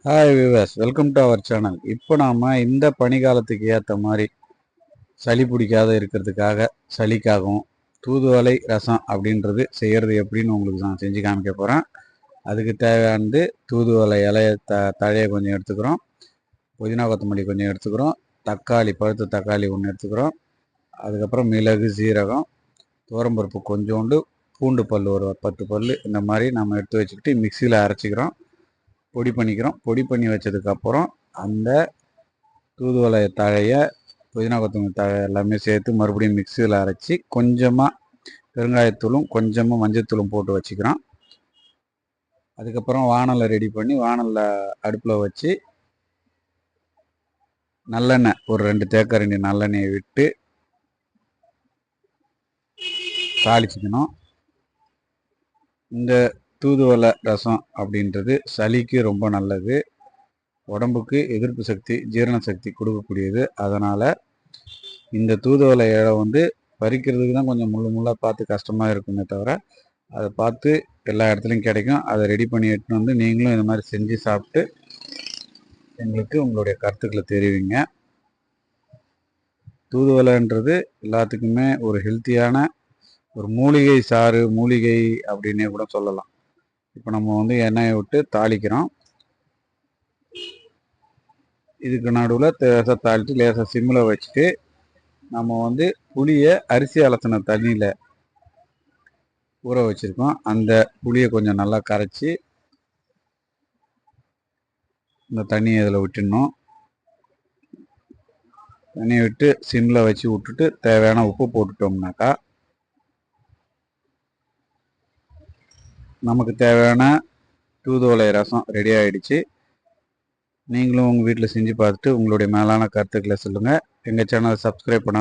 Hi viewers, welcome to our channel. இப்போ நாம் இந்த பனிக்காலத்துக்கு ஏற்ற மாதிரி சளி பிடிக்காத இருக்கிறதுக்காக சளிக்காகவும் தூதுவளை ரசம் அப்படின்றது செய்கிறது எப்படின்னு உங்களுக்கு நான் செஞ்சு காமிக்க போகிறேன். அதுக்கு தேவையானது தூதுவளை இலையை தழையை கொஞ்சம் எடுத்துக்கிறோம், புதினா கொத்தமல்லி கொஞ்சம் எடுத்துக்கிறோம், தக்காளி பழுத்த தக்காளி ஒன்று எடுத்துக்கிறோம், அதுக்கப்புறம் மிளகு சீரகம் துவரம்பருப்பு கொஞ்சோண்டு, பூண்டு பல் ஒரு 10 பல் இந்த மாதிரி நம்ம எடுத்து வச்சுக்கிட்டு மிக்சியில் அரைச்சிக்கிறோம், பொடி பண்ணிக்கிறோம். பொடி பண்ணி வச்சதுக்கப்புறம் அந்த தூதுவளை தழையை புதினா கொத்தமல்லி தழை எல்லாமே சேர்த்து மறுபடியும் மிக்சியில் அரைச்சி கொஞ்சமாக பெருங்காயத்தூளும் கொஞ்சமாக மஞ்சத்தூளும் போட்டு வச்சுக்கிறோம். அதுக்கப்புறம் வானலை ரெடி பண்ணி வானலில் அடுப்பில் வச்சு நல்லெண்ணெய் ஒரு 2 தேக்கரண்டி நல்லெண்ணெயை விட்டு தாளிச்சிக்கணும். இந்த தூதுவளை ரசம் அப்படின்றது சளிக்கு ரொம்ப நல்லது, உடம்புக்கு எதிர்ப்பு சக்தி ஜீரண சக்தி கொடுக்கக்கூடியது. அதனால் இந்த தூதுவளை இலை பறிக்கிறதுக்கு தான் கொஞ்சம் முள்ளாக பார்த்து கஷ்டமாக இருக்குமே தவிர அதை பார்த்து எல்லா இடத்துலையும் கிடைக்கும். அதை ரெடி பண்ணி எடுத்துன்னு நீங்களும் இந்த மாதிரி செஞ்சு சாப்பிட்டு எங்களுக்கு உங்களுடைய கருத்துக்களை தெரிவிங்க. தூதுவளைன்றது எல்லாத்துக்குமே ஒரு ஹெல்த்தியான ஒரு மூலிகை சாறு, மூலிகை அப்படின்னே கூட சொல்லலாம். இப்போ நம்ம எண்ணெயை விட்டு தாளிக்கிறோம். இதுக்கு நடுவில் லேசாக தாளித்து லேசாக சிம்மில் வச்சுட்டு நம்ம புளியை அரிசி அலசின தண்ணியில் ஊற வச்சுருக்கோம். அந்த புளியை கொஞ்சம் நல்லா கரைச்சி இந்த தண்ணியை இதில் விட்டுடணும். தண்ணியை விட்டு சிம்மில் வச்சு விட்டுட்டு தேவையான உப்பு போட்டுட்டோம்னாக்கா நமக்கு தேவையான தூதுவளை ரசம் ரெடி ஆகிடுச்சு. நீங்களும் உங்கள் வீட்டில் செஞ்சு பார்த்துட்டு உங்களுடைய மேலான கருத்துக்களை சொல்லுங்கள். எங்கள் சேனலை சப்ஸ்கிரைப் பண்ண